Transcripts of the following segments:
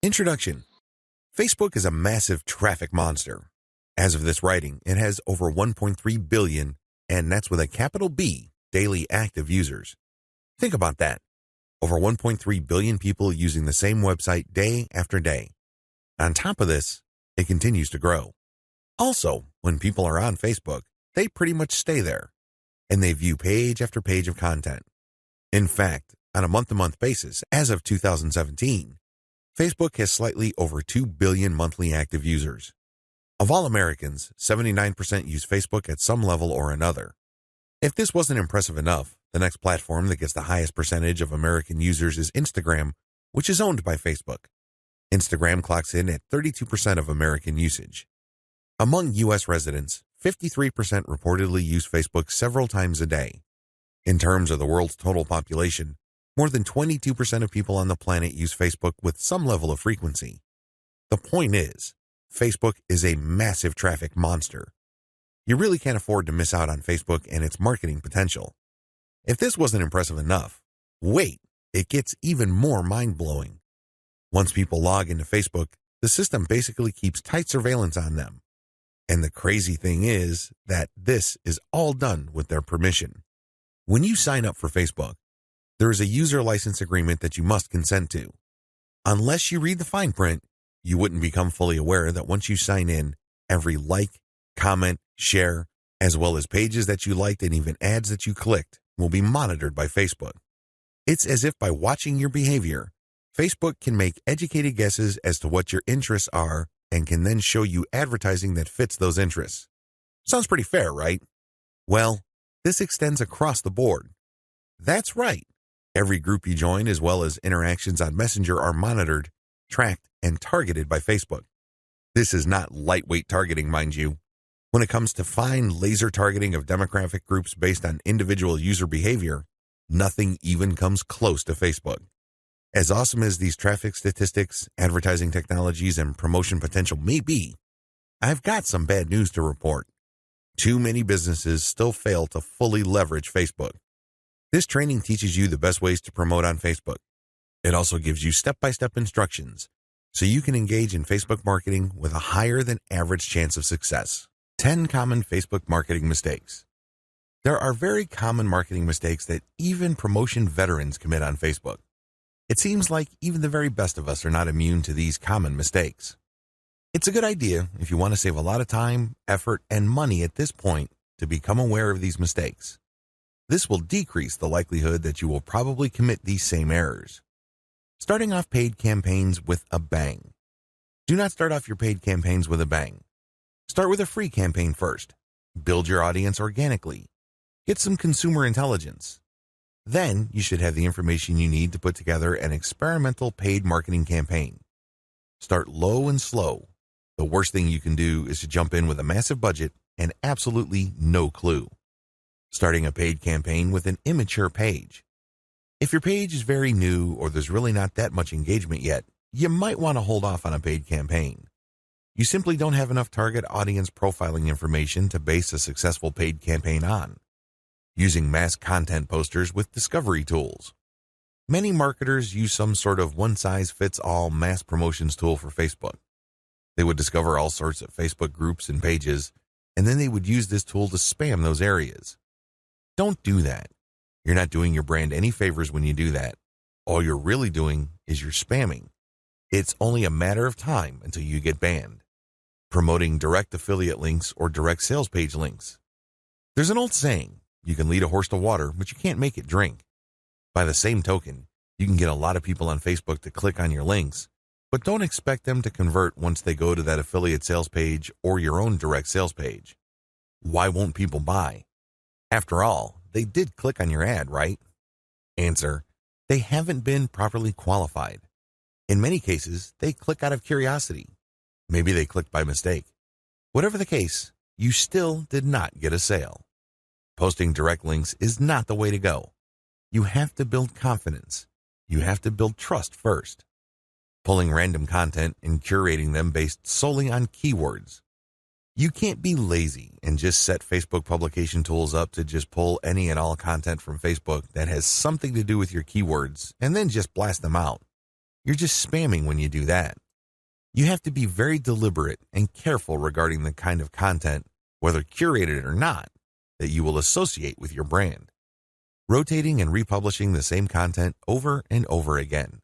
Introduction. Facebook is a massive traffic monster. As of this writing, it has over 1.3 billion, and that's with a capital B, daily active users. Think about that. Over 1.3 billion people using the same website day after day. On top of this, it continues to grow. Also, when people are on Facebook, they pretty much stay there, and they view page after page of content. In fact, on a month-to-month basis, as of 2017, Facebook has slightly over 2 billion monthly active users. Of all Americans, 79% use Facebook at some level or another. If this wasn't impressive enough, the next platform that gets the highest percentage of American users is Instagram, which is owned by Facebook. Instagram clocks in at 32% of American usage. Among U.S. residents, 53% reportedly use Facebook several times a day. In terms of the world's total population, more than 22% of people on the planet use Facebook with some level of frequency. The point is, Facebook is a massive traffic monster. You really can't afford to miss out on Facebook and its marketing potential. If this wasn't impressive enough, wait, it gets even more mind-blowing. Once people log into Facebook, the system basically keeps tight surveillance on them. And the crazy thing is that this is all done with their permission. When you sign up for Facebook, there is a user license agreement that you must consent to. Unless you read the fine print, you wouldn't become fully aware that once you sign in, every like, comment, share, as well as pages that you liked and even ads that you clicked will be monitored by Facebook. It's as if by watching your behavior, Facebook can make educated guesses as to what your interests are and can then show you advertising that fits those interests. Sounds pretty fair, right? Well, this extends across the board. That's right. Every group you join, as well as interactions on Messenger, are monitored, tracked, and targeted by Facebook. This is not lightweight targeting, mind you. When it comes to fine laser targeting of demographic groups based on individual user behavior, nothing even comes close to Facebook. As awesome as these traffic statistics, advertising technologies, and promotion potential may be, I've got some bad news to report. Too many businesses still fail to fully leverage Facebook. This training teaches you the best ways to promote on Facebook. It also gives you step-by-step instructions so you can engage in Facebook marketing with a higher than average chance of success. 10 common Facebook marketing mistakes. There are very common marketing mistakes that even promotion veterans commit on Facebook. It seems like even the very best of us are not immune to these common mistakes. It's a good idea if you want to save a lot of time, effort, and money at this point to become aware of these mistakes. This will decrease the likelihood that you will probably commit these same errors. Starting off paid campaigns with a bang. Do not start off your paid campaigns with a bang. Start with a free campaign first. Build your audience organically. Get some consumer intelligence. Then you should have the information you need to put together an experimental paid marketing campaign. Start low and slow. The worst thing you can do is to jump in with a massive budget and absolutely no clue. Starting a paid campaign with an immature page. If your page is very new or there's really not that much engagement yet, you might want to hold off on a paid campaign. You simply don't have enough target audience profiling information to base a successful paid campaign on. Using mass content posters with discovery tools. Many marketers use some sort of one-size-fits-all mass promotions tool for Facebook. They would discover all sorts of Facebook groups and pages, and then they would use this tool to spam those areas. Don't do that. You're not doing your brand any favors when you do that. All you're really doing is you're spamming. It's only a matter of time until you get banned. Promoting direct affiliate links or direct sales page links. There's an old saying, you can lead a horse to water, but you can't make it drink. By the same token, you can get a lot of people on Facebook to click on your links, but don't expect them to convert once they go to that affiliate sales page or your own direct sales page. Why won't people buy? After all, they did click on your ad, right? Answer: they haven't been properly qualified. In many cases, they click out of curiosity. Maybe they clicked by mistake. Whatever the case, you still did not get a sale. Posting direct links is not the way to go. You have to build confidence. You have to build trust first. Pulling random content and curating them based solely on keywords. You can't be lazy and just set Facebook publication tools up to just pull any and all content from Facebook that has something to do with your keywords and then just blast them out. You're just spamming when you do that. You have to be very deliberate and careful regarding the kind of content, whether curated or not, that you will associate with your brand. Rotating and republishing the same content over and over again.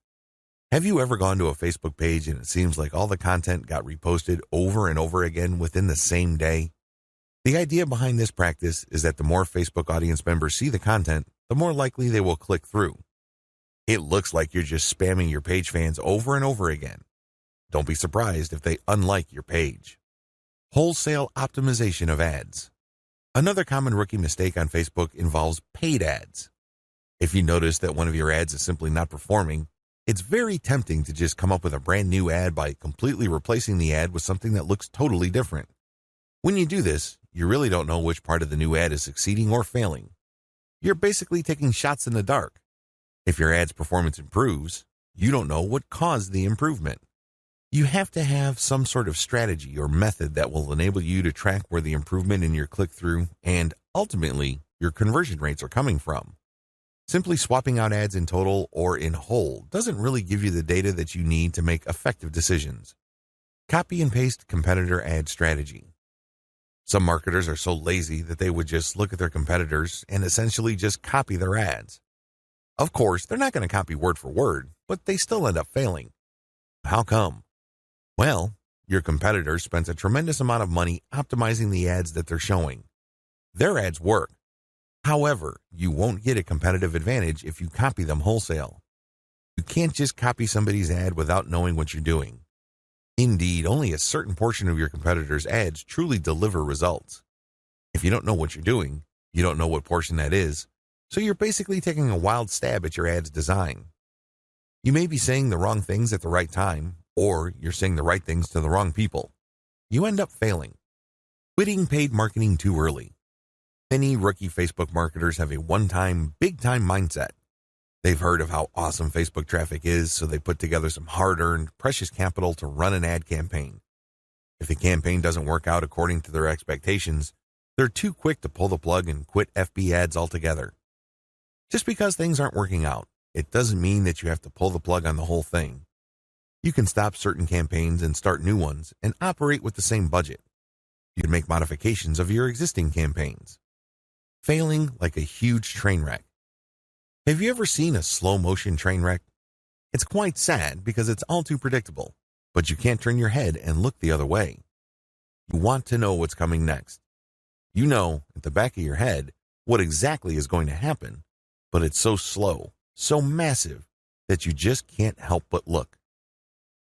Have you ever gone to a Facebook page and it seems like all the content got reposted over and over again within the same day? The idea behind this practice is that the more Facebook audience members see the content, the more likely they will click through. It looks like you're just spamming your page fans over and over again. Don't be surprised if they unlike your page. Wholesale optimization of ads. Another common rookie mistake on Facebook involves paid ads. If you notice that one of your ads is simply not performing, it's very tempting to just come up with a brand new ad by completely replacing the ad with something that looks totally different. When you do this, you really don't know which part of the new ad is succeeding or failing. You're basically taking shots in the dark. If your ad's performance improves, you don't know what caused the improvement. You have to have some sort of strategy or method that will enable you to track where the improvement in your click-through and, ultimately, your conversion rates are coming from. Simply swapping out ads in total or in whole doesn't really give you the data that you need to make effective decisions. Copy and paste competitor ad strategy. Some marketers are so lazy that they would just look at their competitors and essentially just copy their ads. Of course, they're not going to copy word for word, but they still end up failing. How come? Well, your competitor spends a tremendous amount of money optimizing the ads that they're showing. Their ads work. However, you won't get a competitive advantage if you copy them wholesale. You can't just copy somebody's ad without knowing what you're doing. Indeed, only a certain portion of your competitors' ads truly deliver results. If you don't know what you're doing, you don't know what portion that is, so you're basically taking a wild stab at your ad's design. You may be saying the wrong things at the right time, or you're saying the right things to the wrong people. You end up failing. Quitting paid marketing too early. Many rookie Facebook marketers have a one-time, big-time mindset. They've heard of how awesome Facebook traffic is, so they put together some hard-earned, precious capital to run an ad campaign. If the campaign doesn't work out according to their expectations, they're too quick to pull the plug and quit FB ads altogether. Just because things aren't working out, it doesn't mean that you have to pull the plug on the whole thing. You can stop certain campaigns and start new ones and operate with the same budget. You can make modifications of your existing campaigns. Failing like a huge train wreck. Have you ever seen a slow-motion train wreck? It's quite sad because it's all too predictable, but you can't turn your head and look the other way. You want to know what's coming next. You know, at the back of your head, what exactly is going to happen, but it's so slow, so massive, that you just can't help but look.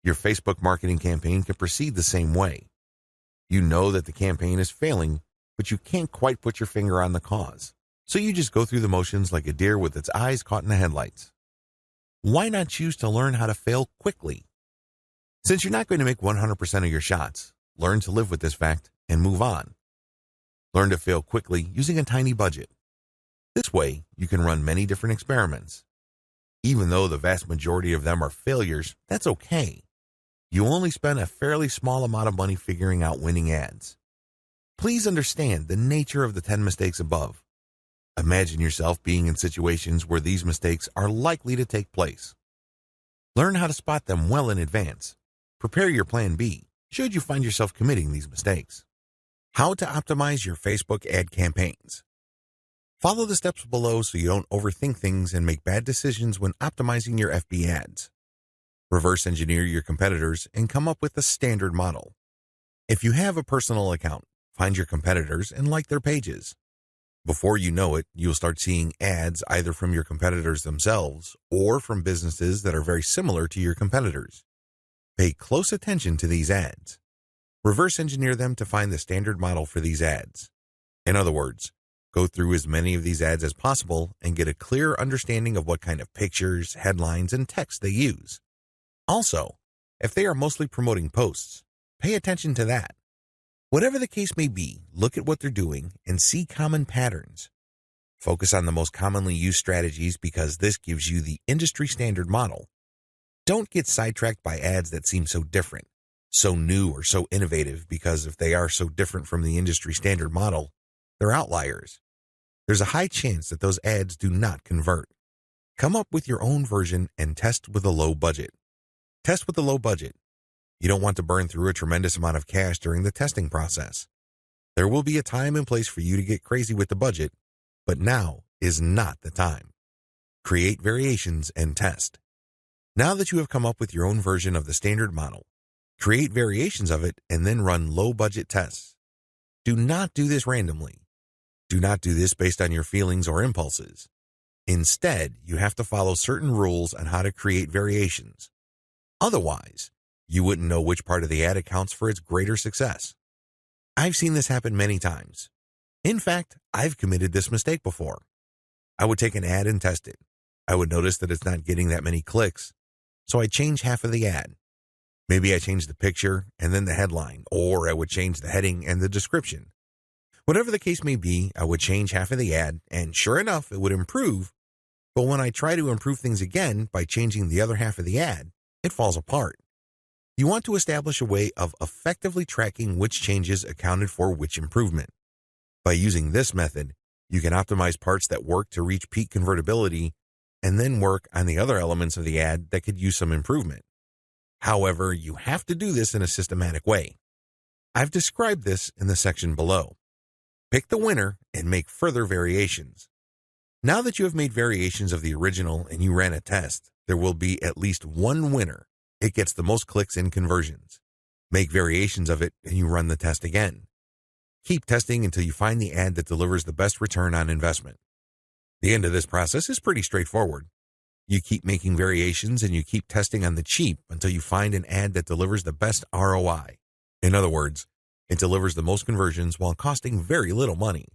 Your Facebook marketing campaign can proceed the same way. You know that the campaign is failing, but you can't quite put your finger on the cause. So you just go through the motions like a deer with its eyes caught in the headlights. Why not choose to learn how to fail quickly? Since you're not going to make 100% of your shots, learn to live with this fact and move on. Learn to fail quickly using a tiny budget. This way, you can run many different experiments. Even though the vast majority of them are failures, that's okay. You only spend a fairly small amount of money figuring out winning ads. Please understand the nature of the 10 mistakes above. Imagine yourself being in situations where these mistakes are likely to take place. Learn how to spot them well in advance. Prepare your plan B, should you find yourself committing these mistakes. How to optimize your Facebook ad campaigns. Follow the steps below so you don't overthink things and make bad decisions when optimizing your FB ads. Reverse engineer your competitors and come up with a standard model. If you have a personal account, find your competitors and like their pages. Before you know it, you'll start seeing ads either from your competitors themselves or from businesses that are very similar to your competitors. Pay close attention to these ads. Reverse engineer them to find the standard model for these ads. In other words, go through as many of these ads as possible and get a clear understanding of what kind of pictures, headlines, and text they use. Also, if they are mostly promoting posts, pay attention to that. Whatever the case may be, look at what they're doing and see common patterns. Focus on the most commonly used strategies because this gives you the industry standard model. Don't get sidetracked by ads that seem so different, so new or so innovative because if they are so different from the industry standard model, they're outliers. There's a high chance that those ads do not convert. Come up with your own version and test with a low budget. Test with a low budget. You don't want to burn through a tremendous amount of cash during the testing process. There will be a time and place for you to get crazy with the budget, but now is not the time. Create variations and test. Now that you have come up with your own version of the standard model, create variations of it and then run low-budget tests. Do not do this randomly. Do not do this based on your feelings or impulses. Instead, you have to follow certain rules on how to create variations. Otherwise, you wouldn't know which part of the ad accounts for its greater success. I've seen this happen many times. In fact, I've committed this mistake before. I would take an ad and test it. I would notice that it's not getting that many clicks, so I'd change half of the ad. Maybe I change the picture and then the headline, or I would change the heading and the description. Whatever the case may be, I would change half of the ad, and sure enough, it would improve. But when I try to improve things again by changing the other half of the ad, it falls apart. You want to establish a way of effectively tracking which changes accounted for which improvement. By using this method, you can optimize parts that work to reach peak convertibility and then work on the other elements of the ad that could use some improvement. However, you have to do this in a systematic way. I've described this in the section below. Pick the winner and make further variations. Now that you have made variations of the original and you ran a test, there will be at least one winner. It gets the most clicks and conversions. Make variations of it and you run the test again. Keep testing until you find the ad that delivers the best return on investment. The end of this process is pretty straightforward. You keep making variations and you keep testing on the cheap until you find an ad that delivers the best ROI. In other words, it delivers the most conversions while costing very little money.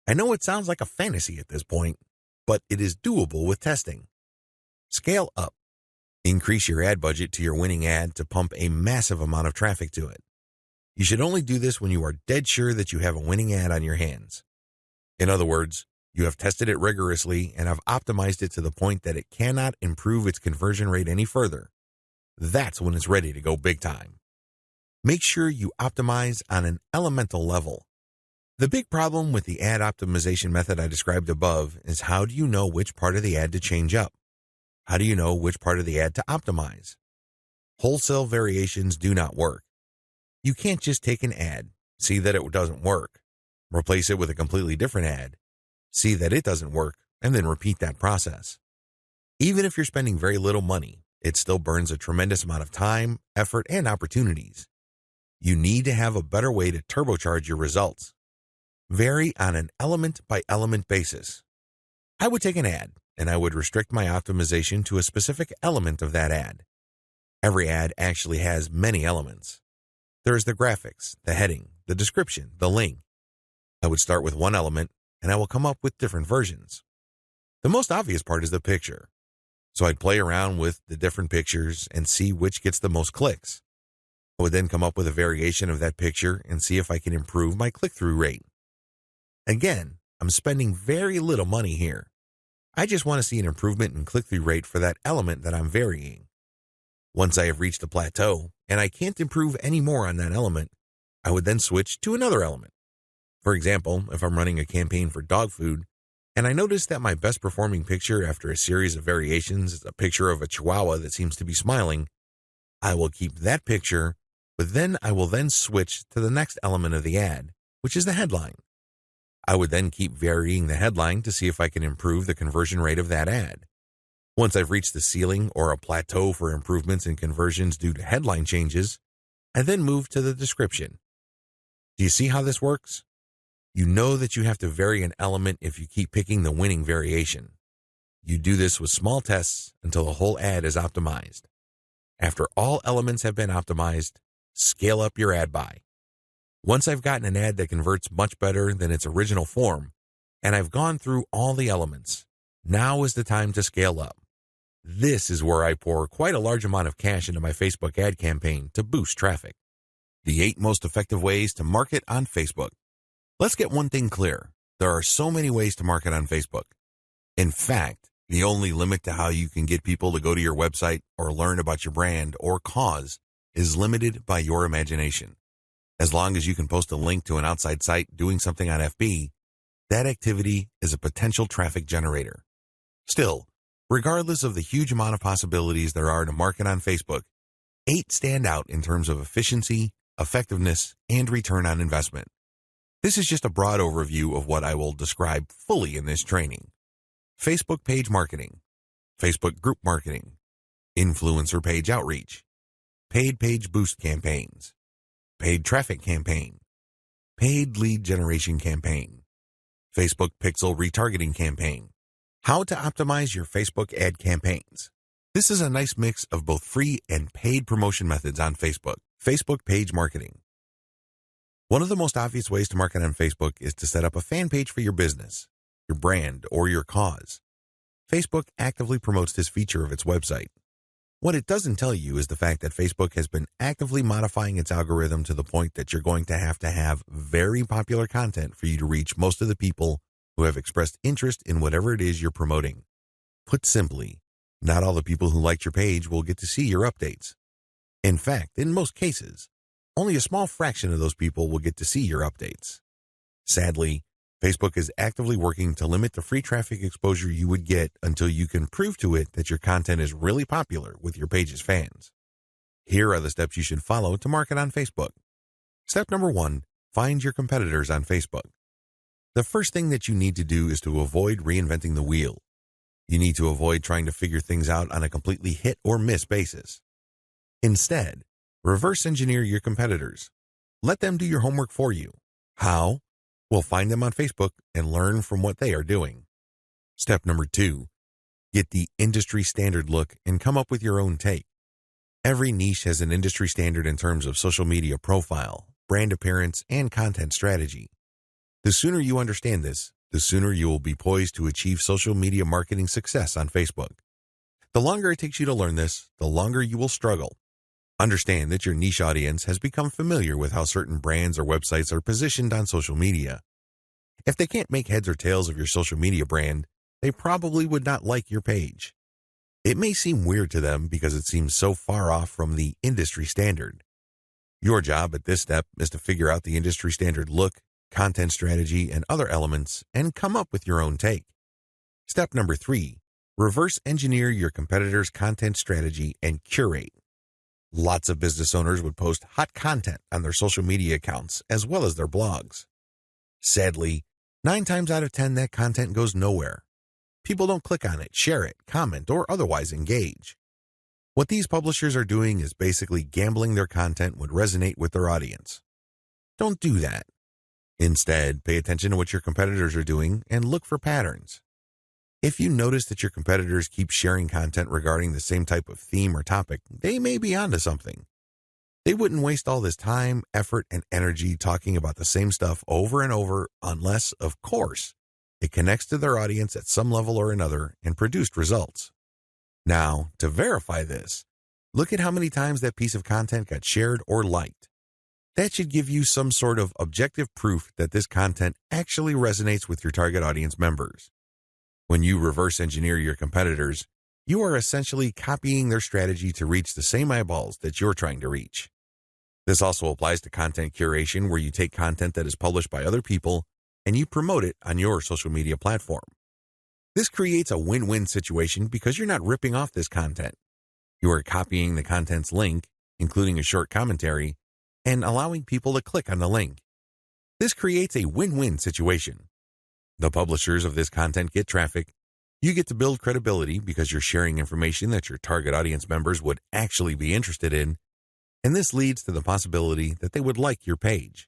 I know it sounds like a fantasy at this point, but it is doable with testing. Scale up. Increase your ad budget to your winning ad to pump a massive amount of traffic to it. You should only do this when you are dead sure that you have a winning ad on your hands. In other words, you have tested it rigorously and have optimized it to the point that it cannot improve its conversion rate any further. That's when it's ready to go big time. Make sure you optimize on an elemental level. The big problem with the ad optimization method I described above is how do you know which part of the ad to change up? How do you know which part of the ad to optimize? Wholesale variations do not work. You can't just take an ad, see that it doesn't work, replace it with a completely different ad, see that it doesn't work, and then repeat that process. Even if you're spending very little money, it still burns a tremendous amount of time, effort, and opportunities. You need to have a better way to turbocharge your results. Vary on an element-by-element basis. I would take an ad, and I would restrict my optimization to a specific element of that ad. Every ad actually has many elements. There is the graphics, the heading, the description, the link. I would start with one element, and I will come up with different versions. The most obvious part is the picture. So I'd play around with the different pictures and see which gets the most clicks. I would then come up with a variation of that picture and see if I can improve my click-through rate. Again, I'm spending very little money here. I just want to see an improvement in click-through rate for that element that I'm varying. Once I have reached a plateau and I can't improve any more on that element, I would then switch to another element. For example, if I'm running a campaign for dog food and I notice that my best performing picture after a series of variations is a picture of a Chihuahua that seems to be smiling, I will keep that picture, but then I will then switch to the next element of the ad, which is the headline. I would then keep varying the headline to see if I can improve the conversion rate of that ad. Once I've reached the ceiling or a plateau for improvements in conversions due to headline changes, I then move to the description. Do you see how this works? You know that you have to vary an element if you keep picking the winning variation. You do this with small tests until the whole ad is optimized. After all elements have been optimized, scale up your ad buy. Once I've gotten an ad that converts much better than its original form, and I've gone through all the elements, now is the time to scale up. This is where I pour quite a large amount of cash into my Facebook ad campaign to boost traffic. The 8 most effective ways to market on Facebook. Let's get one thing clear. There are so many ways to market on Facebook. In fact, the only limit to how you can get people to go to your website or learn about your brand or cause is limited by your imagination. As long as you can post a link to an outside site doing something on FB, that activity is a potential traffic generator. Still, Regardless of the huge amount of possibilities there are to market on Facebook, 8 stand out in terms of efficiency, effectiveness, and return on investment. This is just a broad overview of what I will describe fully in this training. Facebook page marketing, Facebook group marketing, influencer page outreach, paid page boost campaigns, paid traffic campaign, paid lead generation campaign, Facebook pixel retargeting campaign, how to optimize your Facebook ad campaigns. This is a nice mix of both free and paid promotion methods on Facebook. Facebook page marketing. One of the most obvious ways to market on Facebook is to set up a fan page for your business, your brand, or your cause. Facebook actively promotes this feature of its website. What it doesn't tell you is the fact that Facebook has been actively modifying its algorithm to the point that you're going to have very popular content for you to reach most of the people who have expressed interest in whatever it is you're promoting. Put simply, not all the people who liked your page will get to see your updates. In fact, in most cases, only a small fraction of those people will get to see your updates. Sadly, Facebook is actively working to limit the free traffic exposure you would get until you can prove to it that your content is really popular with your page's fans. Here are the steps you should follow to market on Facebook. Step number 1, find your competitors on Facebook. The first thing that you need to do is to avoid reinventing the wheel. You need to avoid trying to figure things out on a completely hit or miss basis. Instead, reverse engineer your competitors. Let them do your homework for you. How? Well, find them on Facebook and learn from what they are doing. Step number 2, get the industry standard look and come up with your own take. Every niche has an industry standard in terms of social media profile, brand appearance, and content strategy. The sooner you understand this, the sooner you will be poised to achieve social media marketing success on Facebook. The longer it takes you to learn this, the longer you will struggle. Understand that your niche audience has become familiar with how certain brands or websites are positioned on social media. If they can't make heads or tails of your social media brand, they probably would not like your page. It may seem weird to them because it seems so far off from the industry standard. Your job at this step is to figure out the industry standard look, content strategy, and other elements and come up with your own take. Step number 3, reverse engineer your competitors' content strategy and curate. Lots of business owners would post hot content on their social media accounts as well as their blogs. Sadly, 9 times out of 10 that content goes nowhere. People don't click on it, share it, comment, or otherwise engage. What these publishers are doing is basically gambling their content would resonate with their audience. Don't do that. Instead, pay attention to what your competitors are doing and look for patterns. If you notice that your competitors keep sharing content regarding the same type of theme or topic, they may be onto something. They wouldn't waste all this time, effort, and energy talking about the same stuff over and over unless, of course, it connects to their audience at some level or another and produced results. Now, to verify this, look at how many times that piece of content got shared or liked. That should give you some sort of objective proof that this content actually resonates with your target audience members. When you reverse engineer your competitors, you are essentially copying their strategy to reach the same eyeballs that you're trying to reach. This also applies to content curation, where you take content that is published by other people and you promote it on your social media platform. This creates a win-win situation because you're not ripping off this content. You are copying the content's link, including a short commentary, and allowing people to click on the link. This creates a win-win situation. The publishers of this content get traffic. You get to build credibility because you're sharing information that your target audience members would actually be interested in, and this leads to the possibility that they would like your page.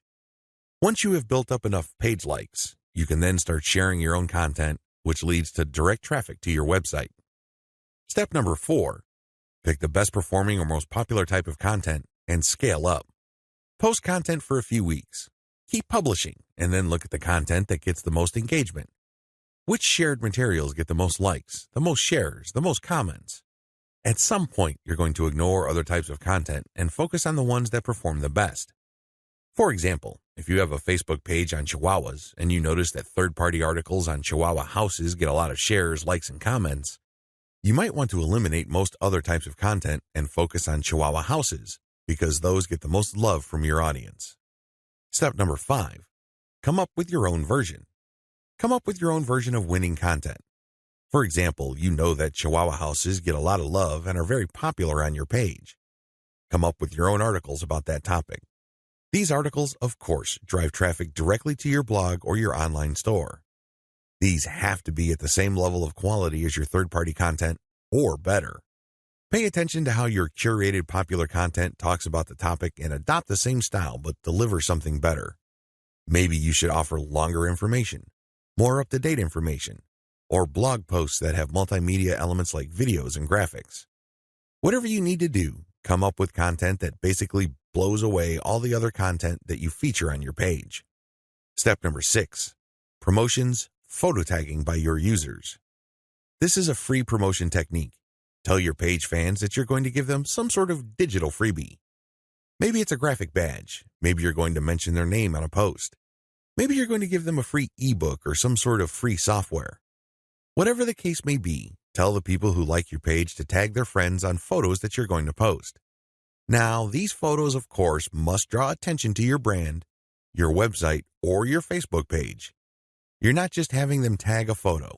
Once you have built up enough page likes, you can then start sharing your own content, which leads to direct traffic to your website. Step number 4, pick the best performing or most popular type of content and scale up. Post content for a few weeks. Keep publishing, and then look at the content that gets the most engagement. Which shared materials get the most likes, the most shares, the most comments? At some point, you're going to ignore other types of content and focus on the ones that perform the best. For example, if you have a Facebook page on Chihuahuas and you notice that third-party articles on Chihuahua houses get a lot of shares, likes, and comments, you might want to eliminate most other types of content and focus on Chihuahua houses because those get the most love from your audience. Step number 5, come up with your own version. Come up with your own version of winning content. For example, you know that Chihuahua houses get a lot of love and are very popular on your page. Come up with your own articles about that topic. These articles, of course, drive traffic directly to your blog or your online store. These have to be at the same level of quality as your third-party content, or better. Pay attention to how your curated popular content talks about the topic and adopt the same style but deliver something better. Maybe you should offer longer information, more up-to-date information, or blog posts that have multimedia elements like videos and graphics. Whatever you need to do, come up with content that basically blows away all the other content that you feature on your page. Step number 6, promotions, photo tagging by your users. This is a free promotion technique. Tell your page fans that you're going to give them some sort of digital freebie. Maybe it's a graphic badge. Maybe you're going to mention their name on a post. Maybe you're going to give them a free ebook or some sort of free software. Whatever the case may be, tell the people who like your page to tag their friends on photos that you're going to post. Now, these photos, of course, must draw attention to your brand, your website, or your Facebook page. You're not just having them tag a photo.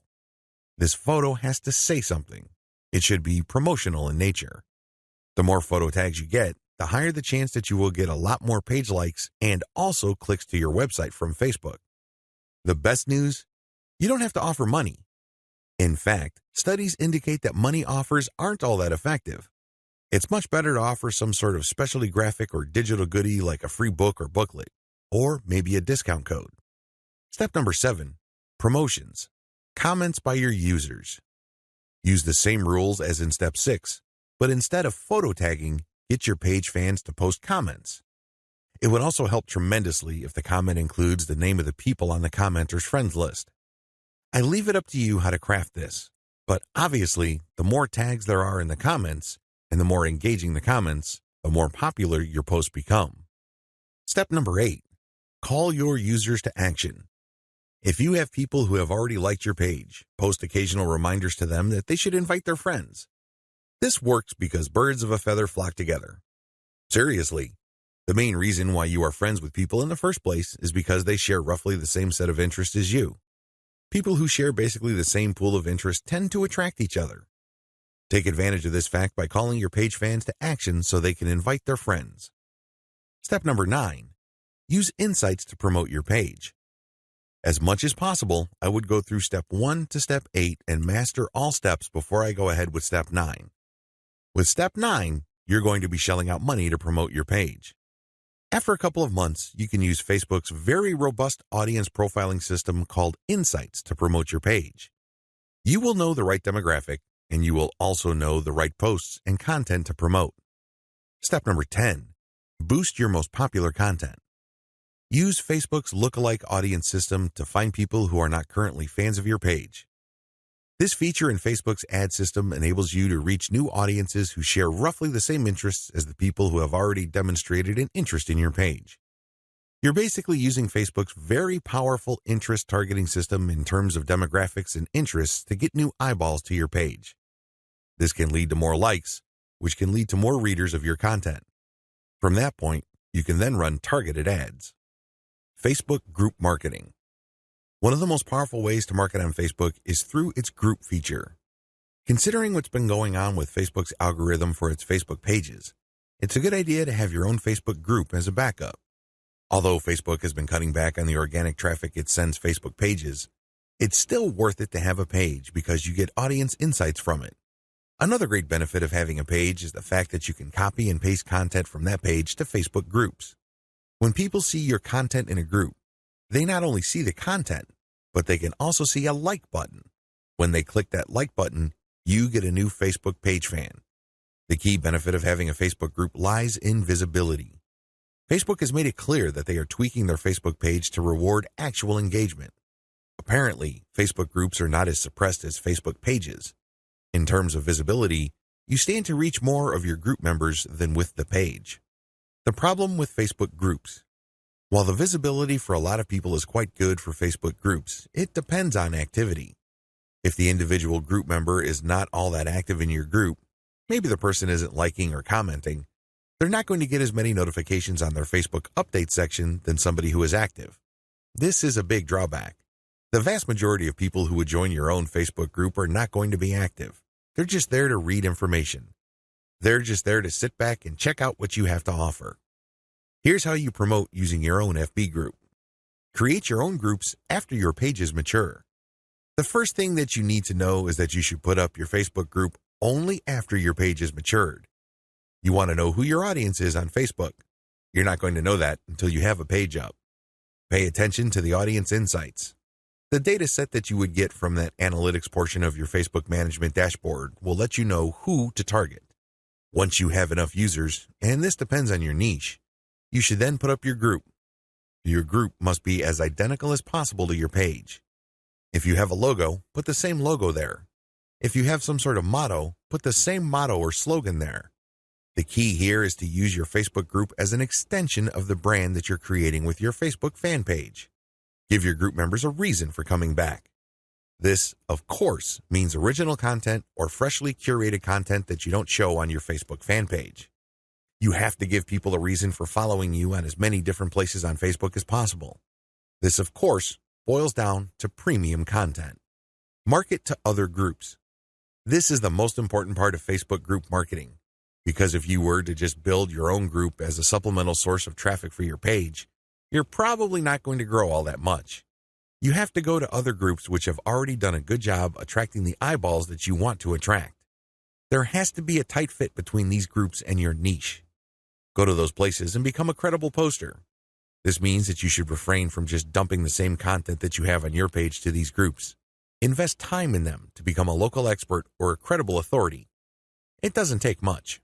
This photo has to say something. It should be promotional in nature. The more photo tags you get, the higher the chance that you will get a lot more page likes and also clicks to your website from Facebook. The best news? You don't have to offer money. In fact, studies indicate that money offers aren't all that effective. It's much better to offer some sort of specialty graphic or digital goodie like a free book or booklet, or maybe a discount code. Step number 7, promotions. Comments by your users. Use the same rules as in step 6, but instead of photo tagging, get your page fans to post comments. It would also help tremendously if the comment includes the name of the people on the commenter's friends list. I leave it up to you how to craft this, but obviously, the more tags there are in the comments, and the more engaging the comments, the more popular your posts become. Step number 8, call your users to action. If you have people who have already liked your page, post occasional reminders to them that they should invite their friends. This works because birds of a feather flock together. Seriously, the main reason why you are friends with people in the first place is because they share roughly the same set of interests as you. People who share basically the same pool of interest tend to attract each other. Take advantage of this fact by calling your page fans to action so they can invite their friends. Step number 9, use insights to promote your page. As much as possible, I would go through step 1 to step 8 and master all steps before I go ahead with step 9. With step 9, you're going to be shelling out money to promote your page. After a couple of months, you can use Facebook's very robust audience profiling system called Insights to promote your page. You will know the right demographic, and you will also know the right posts and content to promote. Step number 10, boost your most popular content. Use Facebook's lookalike audience system to find people who are not currently fans of your page. This feature in Facebook's ad system enables you to reach new audiences who share roughly the same interests as the people who have already demonstrated an interest in your page. You're basically using Facebook's very powerful interest targeting system in terms of demographics and interests to get new eyeballs to your page. This can lead to more likes, which can lead to more readers of your content. From that point, you can then run targeted ads. Facebook group marketing. One of the most powerful ways to market on Facebook is through its group feature. Considering what's been going on with Facebook's algorithm for its Facebook pages, it's a good idea to have your own Facebook group as a backup. Although Facebook has been cutting back on the organic traffic it sends Facebook pages, it's still worth it to have a page because you get audience insights from it. Another great benefit of having a page is the fact that you can copy and paste content from that page to Facebook groups. When people see your content in a group, they not only see the content, but they can also see a like button. When they click that like button, you get a new Facebook page fan. The key benefit of having a Facebook group lies in visibility. Facebook has made it clear that they are tweaking their Facebook page to reward actual engagement. Apparently, Facebook groups are not as suppressed as Facebook pages. In terms of visibility, you stand to reach more of your group members than with the page. The problem with Facebook groups. While the visibility for a lot of people is quite good for Facebook groups, it depends on activity. If the individual group member is not all that active in your group, maybe the person isn't liking or commenting, they're not going to get as many notifications on their Facebook update section than somebody who is active. This is a big drawback. The vast majority of people who would join your own Facebook group are not going to be active. They're just there to read information. They're just there to sit back and check out what you have to offer. Here's how you promote using your own FB group. Create your own groups after your pages mature. The first thing that you need to know is that you should put up your Facebook group only after your page is matured. You want to know who your audience is on Facebook. You're not going to know that until you have a page up. Pay attention to the audience insights. The data set that you would get from that analytics portion of your Facebook management dashboard will let you know who to target. Once you have enough users, and this depends on your niche, you should then put up your group. Your group must be as identical as possible to your page. If you have a logo, put the same logo there. If you have some sort of motto, put the same motto or slogan there. The key here is to use your Facebook group as an extension of the brand that you're creating with your Facebook fan page. Give your group members a reason for coming back. This, of course, means original content or freshly curated content that you don't show on your Facebook fan page. You have to give people a reason for following you on as many different places on Facebook as possible. This, of course, boils down to premium content. Market to other groups. This is the most important part of Facebook group marketing, because if you were to just build your own group as a supplemental source of traffic for your page, you're probably not going to grow all that much. You have to go to other groups which have already done a good job attracting the eyeballs that you want to attract. There has to be a tight fit between these groups and your niche. Go to those places and become a credible poster. This means that you should refrain from just dumping the same content that you have on your page to these groups. Invest time in them to become a local expert or a credible authority. It doesn't take much.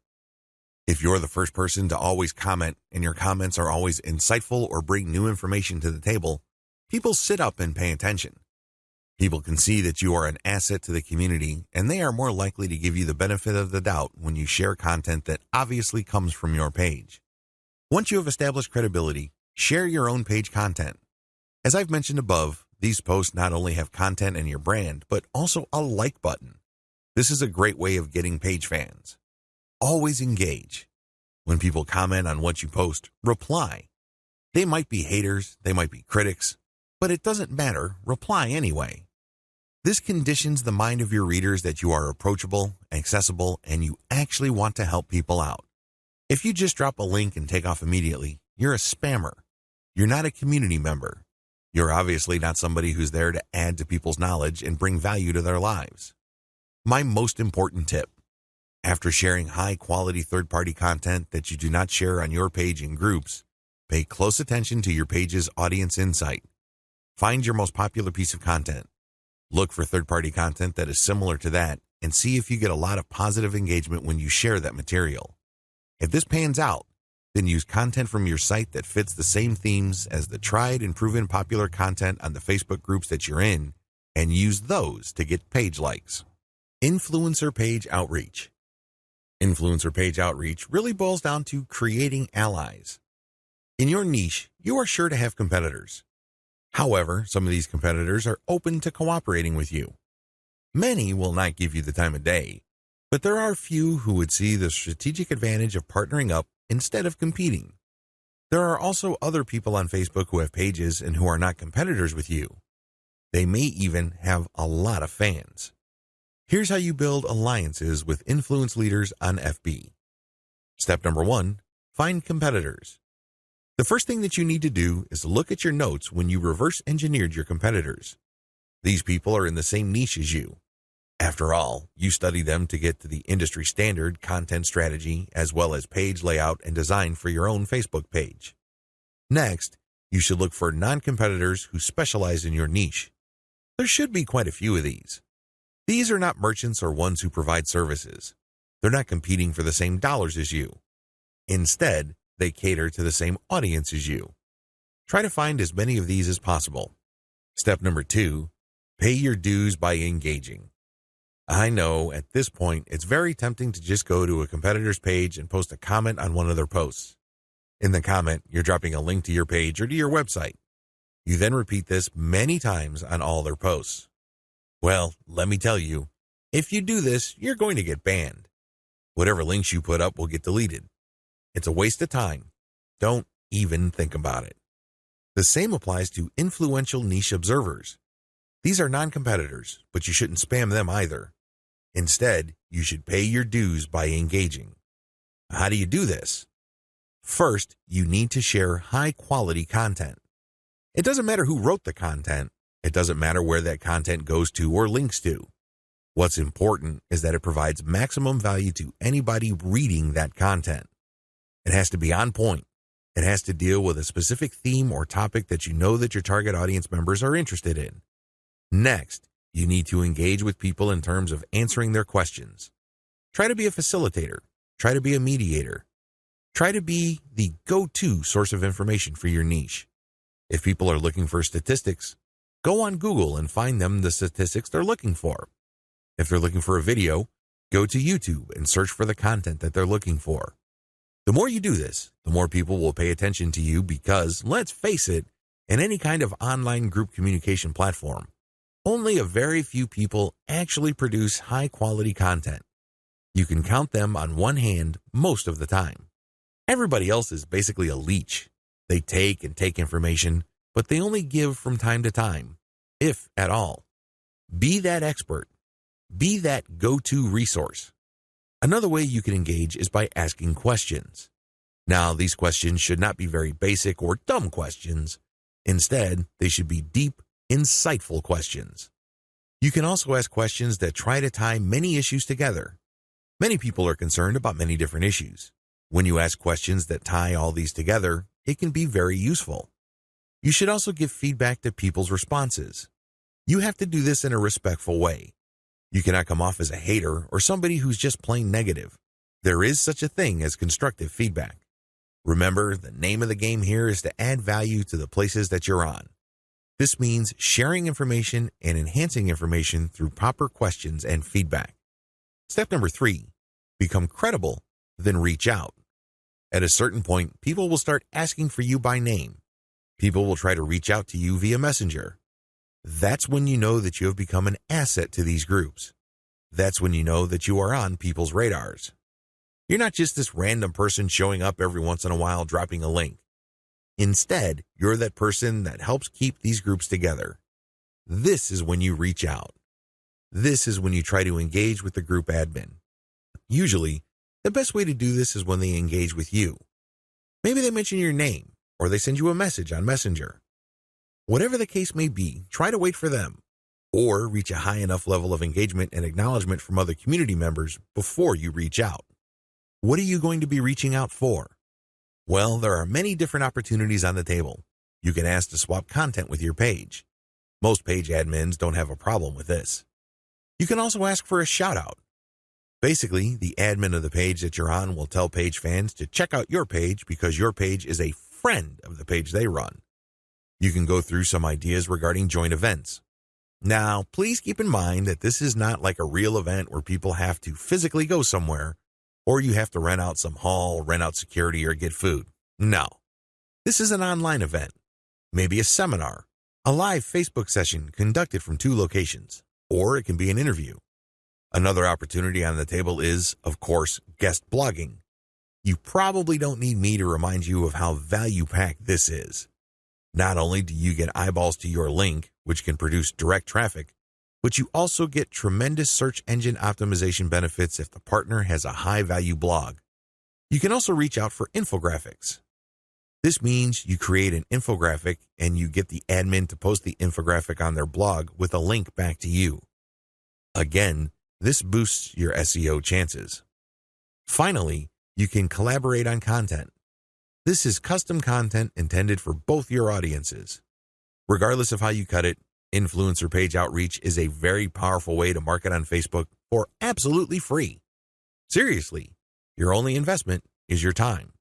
If you're the first person to always comment and your comments are always insightful or bring new information to the table, people sit up and pay attention. People can see that you are an asset to the community, and they are more likely to give you the benefit of the doubt when you share content that obviously comes from your page. Once you have established credibility, share your own page content. As I've mentioned above, these posts not only have content and your brand, but also a like button. This is a great way of getting page fans. Always engage. When people comment on what you post, reply. They might be haters, they might be critics, but it doesn't matter, reply anyway. This conditions the mind of your readers that you are approachable, accessible, and you actually want to help people out. If you just drop a link and take off immediately, you're a spammer. You're not a community member. You're obviously not somebody who's there to add to people's knowledge and bring value to their lives. My most important tip: after sharing high-quality third-party content that you do not share on your page in groups, pay close attention to your page's audience insight. Find your most popular piece of content. Look for third-party content that is similar to that and see if you get a lot of positive engagement when you share that material. If this pans out, then use content from your site that fits the same themes as the tried and proven popular content on the Facebook groups that you're in, and use those to get page likes. Influencer page outreach. Influencer page outreach really boils down to creating allies. In your niche, you are sure to have competitors. However, some of these competitors are open to cooperating with you. Many will not give you the time of day, but there are few who would see the strategic advantage of partnering up instead of competing. There are also other people on Facebook who have pages and who are not competitors with you. They may even have a lot of fans. Here's how you build alliances with influence leaders on FB. Step number 1, find competitors. The first thing that you need to do is look at your notes when you reverse engineered your competitors. These people are in the same niche as you. After all, you study them to get to the industry standard content strategy as well as page layout and design for your own Facebook page. Next, you should look for non-competitors who specialize in your niche. There should be quite a few of these. These are not merchants or ones who provide services. They're not competing for the same dollars as you. Instead, they cater to the same audience as you. Try to find as many of these as possible. Step number 2, pay your dues by engaging. I know at this point it's very tempting to just go to a competitor's page and post a comment on one of their posts. In the comment, you're dropping a link to your page or to your website. You then repeat this many times on all their posts. Well, let me tell you, if you do this, you're going to get banned. Whatever links you put up will get deleted. It's a waste of time. Don't even think about it. The same applies to influential niche observers. These are non-competitors, but you shouldn't spam them either. Instead, you should pay your dues by engaging. How do you do this? First, you need to share high-quality content. It doesn't matter who wrote the content. It doesn't matter where that content goes to or links to. What's important is that it provides maximum value to anybody reading that content. It has to be on point. It has to deal with a specific theme or topic that you know that your target audience members are interested in. Next, you need to engage with people in terms of answering their questions. Try to be a facilitator. Try to be a mediator. Try to be the go-to source of information for your niche. If people are looking for statistics, go on Google and find them the statistics they're looking for. If they're looking for a video, go to YouTube and search for the content that they're looking for. The more you do this, the more people will pay attention to you because, let's face it, in any kind of online group communication platform, only a very few people actually produce high-quality content. You can count them on one hand most of the time. Everybody else is basically a leech. They take and take information, but they only give from time to time, if at all. Be that expert. Be that go-to resource. Another way you can engage is by asking questions. Now, these questions should not be very basic or dumb questions. Instead, they should be deep, insightful questions. You can also ask questions that try to tie many issues together. Many people are concerned about many different issues. When you ask questions that tie all these together, it can be very useful. You should also give feedback to people's responses. You have to do this in a respectful way. You cannot come off as a hater or somebody who's just plain negative. There is such a thing as constructive feedback. Remember, the name of the game here is to add value to the places that you're on. This means sharing information and enhancing information through proper questions and feedback. Step number 3, become credible, then reach out. At a certain point, people will start asking for you by name. People will try to reach out to you via Messenger. That's when you know that you have become an asset to these groups. That's when you know that you are on people's radars. You're not just this random person showing up every once in a while dropping a link. Instead, you're that person that helps keep these groups together. This is when you reach out. This is when you try to engage with the group admin. Usually, the best way to do this is when they engage with you. Maybe they mention your name, or they send you a message on Messenger. Whatever the case may be, try to wait for them, or reach a high enough level of engagement and acknowledgement from other community members before you reach out. What are you going to be reaching out for? Well, there are many different opportunities on the table. You can ask to swap content with your page. Most page admins don't have a problem with this. You can also ask for a shout-out. Basically, the admin of the page that you're on will tell page fans to check out your page because your page is a friend of the page they run. You can go through some ideas regarding joint events. Now, please keep in mind that this is not like a real event where people have to physically go somewhere, or you have to rent out some hall, rent out security, or get food. No. This is an online event. Maybe a seminar, a live Facebook session conducted from 2 locations, or it can be an interview. Another opportunity on the table is, of course, guest blogging. You probably don't need me to remind you of how value-packed this is. Not only do you get eyeballs to your link, which can produce direct traffic, but you also get tremendous search engine optimization benefits if the partner has a high-value blog. You can also reach out for infographics. This means you create an infographic and you get the admin to post the infographic on their blog with a link back to you. Again, this boosts your SEO chances. Finally, you can collaborate on content. This is custom content intended for both your audiences. Regardless of how you cut it, influencer page outreach is a very powerful way to market on Facebook for absolutely free. Seriously, your only investment is your time.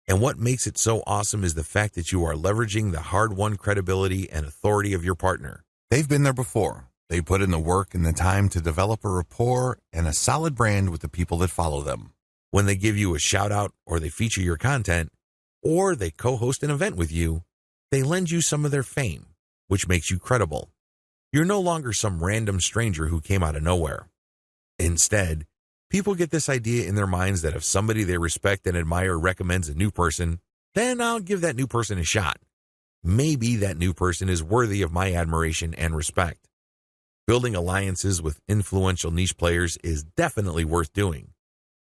And what makes it so awesome is the fact that you are leveraging the hard-won credibility and authority of your partner. They've been there before. They put in the work and the time to develop a rapport and a solid brand with the people that follow them. When they give you a shout-out or they feature your content, or they co-host an event with you, they lend you some of their fame, which makes you credible. You're no longer some random stranger who came out of nowhere. Instead, people get this idea in their minds that if somebody they respect and admire recommends a new person, then I'll give that new person a shot. Maybe that new person is worthy of my admiration and respect. Building alliances with influential niche players is definitely worth doing,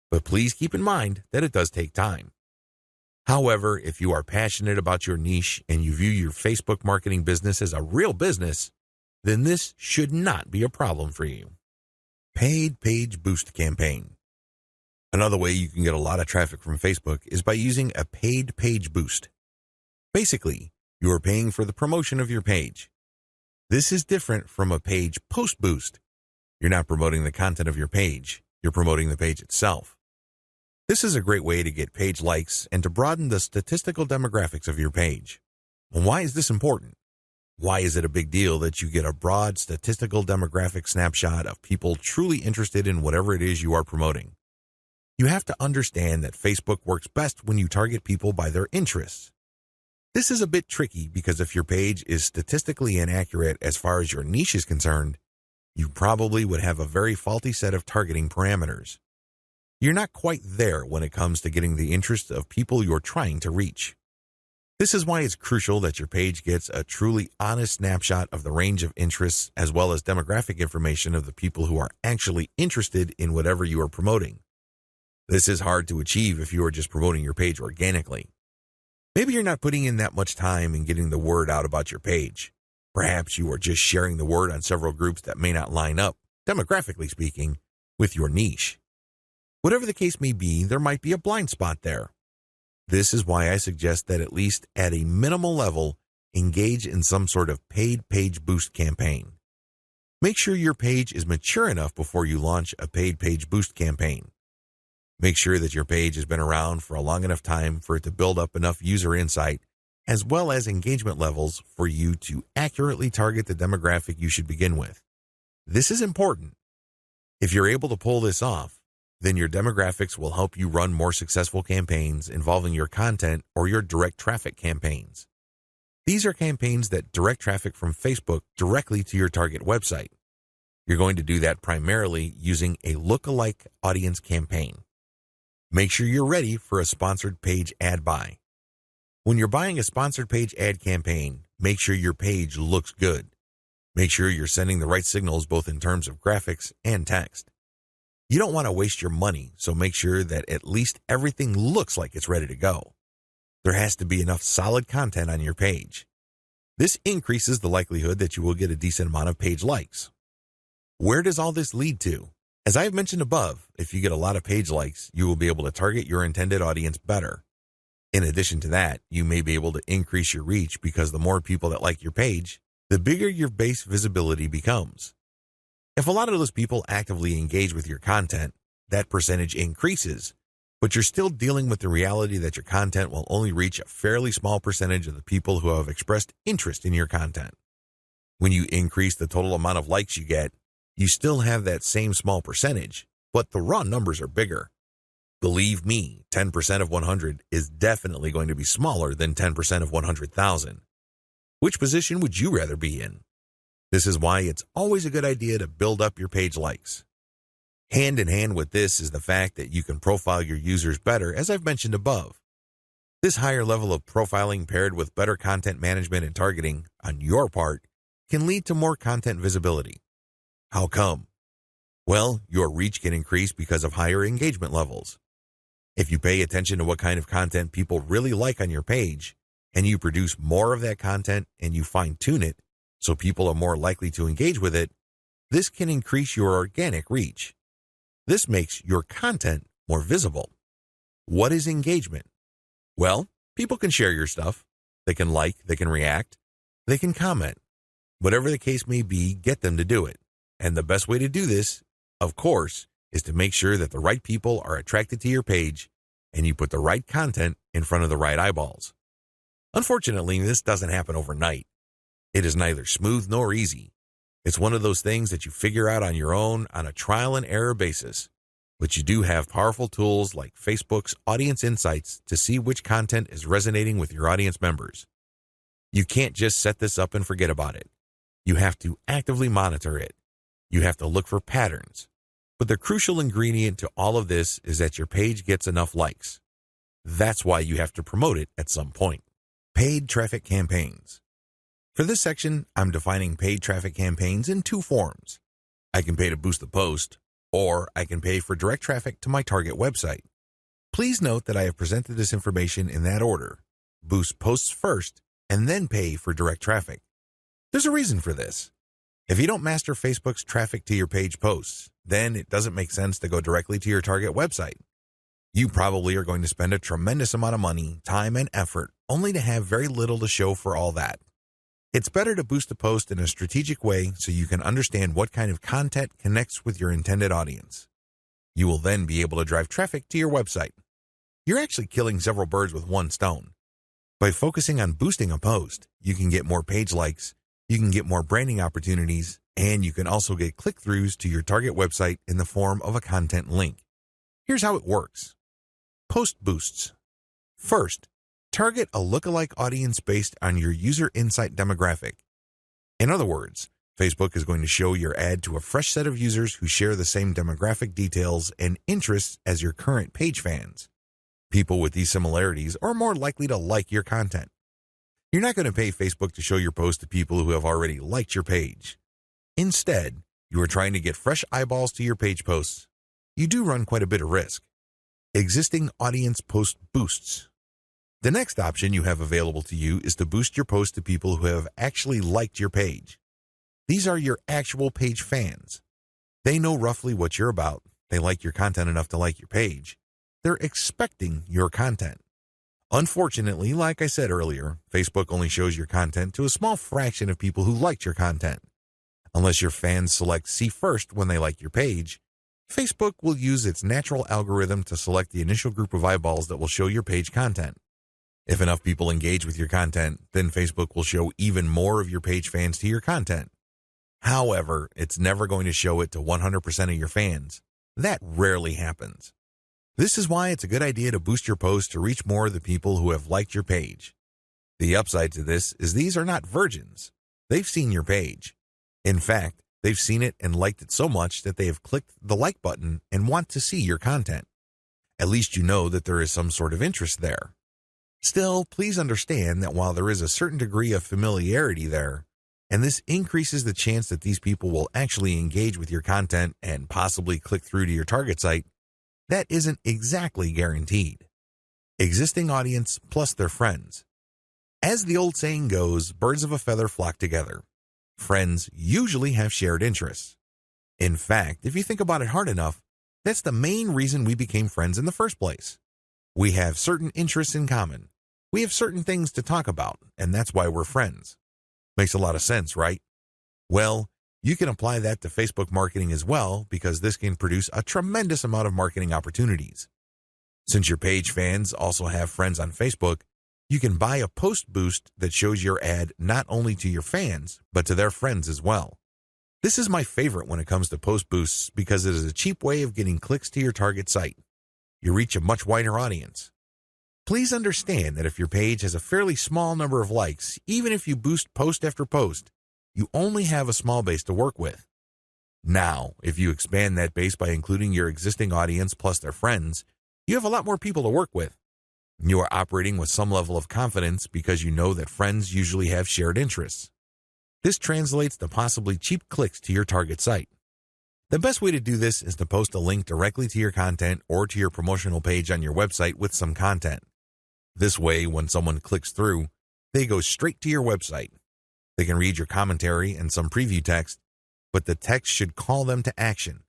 but please keep in mind that it does take time. However, if you are passionate about your niche and you view your Facebook marketing business as a real business, then this should not be a problem for you. Paid Page Boost Campaign. Another way you can get a lot of traffic from Facebook is by using a paid page boost. Basically, you are paying for the promotion of your page. This is different from a page post boost. You're not promoting the content of your page, you're promoting the page itself. This is a great way to get page likes and to broaden the statistical demographics of your page. And why is this important? Why is it a big deal that you get a broad statistical demographic snapshot of people truly interested in whatever it is you are promoting? You have to understand that Facebook works best when you target people by their interests. This is a bit tricky because if your page is statistically inaccurate as far as your niche is concerned, you probably would have a very faulty set of targeting parameters. You're not quite there when it comes to getting the interest of people you're trying to reach. This is why it's crucial that your page gets a truly honest snapshot of the range of interests as well as demographic information of the people who are actually interested in whatever you are promoting. This is hard to achieve if you are just promoting your page organically. Maybe you're not putting in that much time in getting the word out about your page. Perhaps you are just sharing the word on several groups that may not line up, demographically speaking, with your niche. Whatever the case may be, there might be a blind spot there. This is why I suggest that at least at a minimal level, engage in some sort of paid page boost campaign. Make sure your page is mature enough before you launch a paid page boost campaign. Make sure that your page has been around for a long enough time for it to build up enough user insight, as well as engagement levels for you to accurately target the demographic you should begin with. This is important. If you're able to pull this off, then your demographics will help you run more successful campaigns involving your content or your direct traffic campaigns. These are campaigns that direct traffic from Facebook directly to your target website. You're going to do that primarily using a lookalike audience campaign. Make sure you're ready for a sponsored page ad buy. When you're buying a sponsored page ad campaign, make sure your page looks good. Make sure you're sending the right signals both in terms of graphics and text. You don't want to waste your money, so make sure that at least everything looks like it's ready to go. There has to be enough solid content on your page. This increases the likelihood that you will get a decent amount of page likes. Where does all this lead to? As I have mentioned above, if you get a lot of page likes, you will be able to target your intended audience better. In addition to that, you may be able to increase your reach because the more people that like your page, the bigger your base visibility becomes. If a lot of those people actively engage with your content, that percentage increases, but you're still dealing with the reality that your content will only reach a fairly small percentage of the people who have expressed interest in your content. When you increase the total amount of likes you get, you still have that same small percentage, but the raw numbers are bigger. Believe me, 10% of 100 is definitely going to be smaller than 10% of 100,000. Which position would you rather be in? This is why it's always a good idea to build up your page likes. Hand in hand with this is the fact that you can profile your users better, as I've mentioned above. This higher level of profiling paired with better content management and targeting on your part can lead to more content visibility. How come? Well, your reach can increase because of higher engagement levels. If you pay attention to what kind of content people really like on your page, and you produce more of that content and you fine-tune it so people are more likely to engage with it, this can increase your organic reach. This makes your content more visible. What is engagement? Well, people can share your stuff. They can like, they can react, they can comment. Whatever the case may be, get them to do it. And the best way to do this, of course, is to make sure that the right people are attracted to your page and you put the right content in front of the right eyeballs. Unfortunately, this doesn't happen overnight. It is neither smooth nor easy. It's one of those things that you figure out on your own on a trial and error basis. But you do have powerful tools like Facebook's Audience Insights to see which content is resonating with your audience members. You can't just set this up and forget about it. You have to actively monitor it. You have to look for patterns. But the crucial ingredient to all of this is that your page gets enough likes. That's why you have to promote it at some point. Paid traffic campaigns. For this section, I'm defining paid traffic campaigns in two forms. I can pay to boost the post, or I can pay for direct traffic to my target website. Please note that I have presented this information in that order. Boost posts first, and then pay for direct traffic. There's a reason for this. If you don't master Facebook's traffic to your page posts, then it doesn't make sense to go directly to your target website. You probably are going to spend a tremendous amount of money, time, and effort only to have very little to show for all that. It's better to boost a post in a strategic way so you can understand what kind of content connects with your intended audience. You will then be able to drive traffic to your website. You're actually killing several birds with one stone. By focusing on boosting a post, you can get more page likes, you can get more branding opportunities, and you can also get click-throughs to your target website in the form of a content link. Here's how it works. Post boosts. First, target a lookalike audience based on your user insight demographic. In other words, Facebook is going to show your ad to a fresh set of users who share the same demographic details and interests as your current page fans. People with these similarities are more likely to like your content. You're not going to pay Facebook to show your post to people who have already liked your page. Instead, you are trying to get fresh eyeballs to your page posts. You do run quite a bit of risk. Existing audience post boosts. The next option you have available to you is to boost your post to people who have actually liked your page. These are your actual page fans. They know roughly what you're about. They like your content enough to like your page. They're expecting your content. Unfortunately, like I said earlier, Facebook only shows your content to a small fraction of people who liked your content. Unless your fans select see first when they like your page, Facebook will use its natural algorithm to select the initial group of eyeballs that will show your page content. If enough people engage with your content, then Facebook will show even more of your page fans to your content. However, it's never going to show it to 100% of your fans. That rarely happens. This is why it's a good idea to boost your post to reach more of the people who have liked your page. The upside to this is these are not virgins. They've seen your page. In fact, they've seen it and liked it so much that they have clicked the like button and want to see your content. At least you know that there is some sort of interest there. Still, please understand that while there is a certain degree of familiarity there, and this increases the chance that these people will actually engage with your content and possibly click through to your target site, that isn't exactly guaranteed. Existing audience plus their friends. As the old saying goes, birds of a feather flock together. Friends usually have shared interests. In fact, if you think about it hard enough, that's the main reason we became friends in the first place. We have certain interests in common. We have certain things to talk about, and that's why we're friends. Makes a lot of sense, right? Well, you can apply that to Facebook marketing as well, because this can produce a tremendous amount of marketing opportunities. Since your page fans also have friends on Facebook, you can buy a post boost that shows your ad not only to your fans, but to their friends as well. This is my favorite when it comes to post boosts because it is a cheap way of getting clicks to your target site. You reach a much wider audience. Please understand that if your page has a fairly small number of likes, even if you boost post after post, you only have a small base to work with. Now, if you expand that base by including your existing audience plus their friends, you have a lot more people to work with. You are operating with some level of confidence because you know that friends usually have shared interests. This translates to possibly cheap clicks to your target site. The best way to do this is to post a link directly to your content or to your promotional page on your website with some content. This way, when someone clicks through, they go straight to your website. They can read your commentary and some preview text, but the text should call them to action.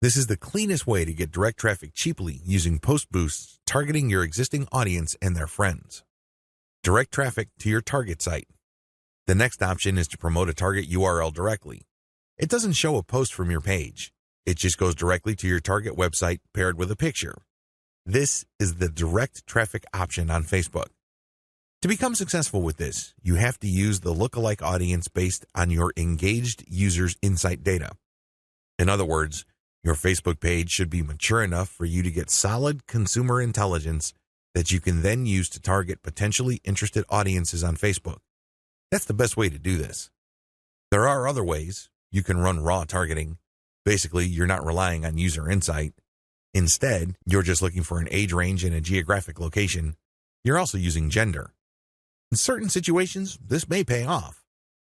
This is the cleanest way to get direct traffic cheaply using post boosts targeting your existing audience and their friends. Direct traffic to your target site. The next option is to promote a target URL directly. It doesn't show a post from your page. It just goes directly to your target website paired with a picture. This is the direct traffic option on Facebook. To become successful with this, you have to use the lookalike audience based on your engaged users' insight data. In other words, your Facebook page should be mature enough for you to get solid consumer intelligence that you can then use to target potentially interested audiences on Facebook. That's the best way to do this. There are other ways. You can run raw targeting. Basically, you're not relying on user insight. Instead, you're just looking for an age range and a geographic location. You're also using gender. In certain situations, this may pay off.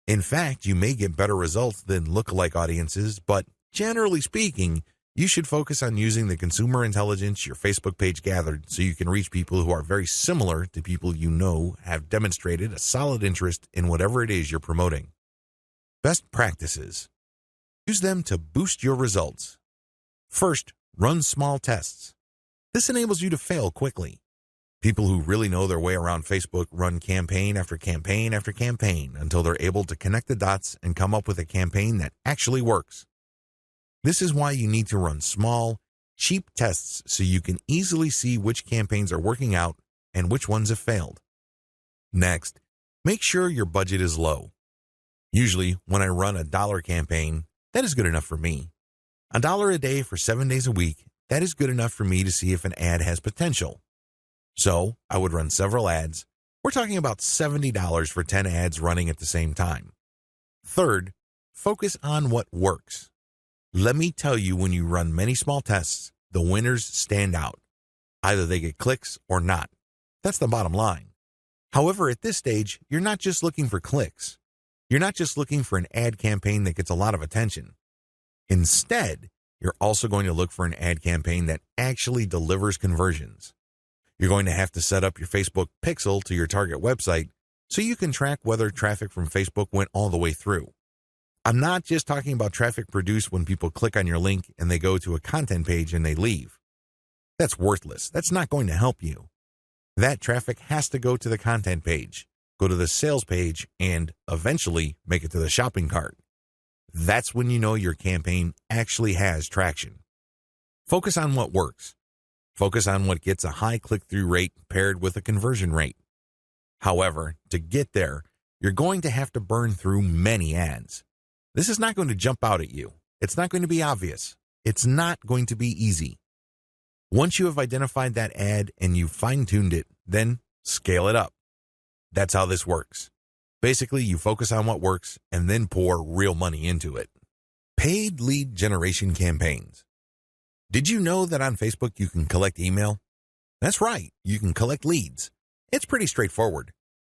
In fact, you may get better results than lookalike audiences, but generally speaking, you should focus on using the consumer intelligence your Facebook page gathered so you can reach people who are very similar to people you know have demonstrated a solid interest in whatever it is you're promoting. Best practices. Use them to boost your results. First, run small tests. This enables you to fail quickly. People who really know their way around Facebook run campaign after campaign after campaign until they're able to connect the dots and come up with a campaign that actually works. This is why you need to run small, cheap tests so you can easily see which campaigns are working out and which ones have failed. Next, make sure your budget is low. Usually, when I run a $1 campaign, that is good enough for me. $1 a day for 7 days a week, that is good enough for me to see if an ad has potential. So, I would run several ads. We're talking about $70 for 10 ads running at the same time. Third, focus on what works. Let me tell you, when you run many small tests, the winners stand out. Either they get clicks or not. That's the bottom line. However, at this stage, you're not just looking for clicks. You're not just looking for an ad campaign that gets a lot of attention. Instead, you're also going to look for an ad campaign that actually delivers conversions. You're going to have to set up your Facebook pixel to your target website so you can track whether traffic from Facebook went all the way through. I'm not just talking about traffic produced when people click on your link and they go to a content page and they leave. That's worthless. That's not going to help you. That traffic has to go to the content page, go to the sales page, and eventually make it to the shopping cart. That's when you know your campaign actually has traction. Focus on what works. Focus on what gets a high click-through rate paired with a conversion rate. However, to get there, you're going to have to burn through many ads. This is not going to jump out at you. It's not going to be obvious. It's not going to be easy. Once you have identified that ad and you've fine-tuned it, then scale it up. That's how this works. Basically, you focus on what works and then pour real money into it. Paid lead generation campaigns. Did you know that on Facebook you can collect email? That's right, you can collect leads. It's pretty straightforward.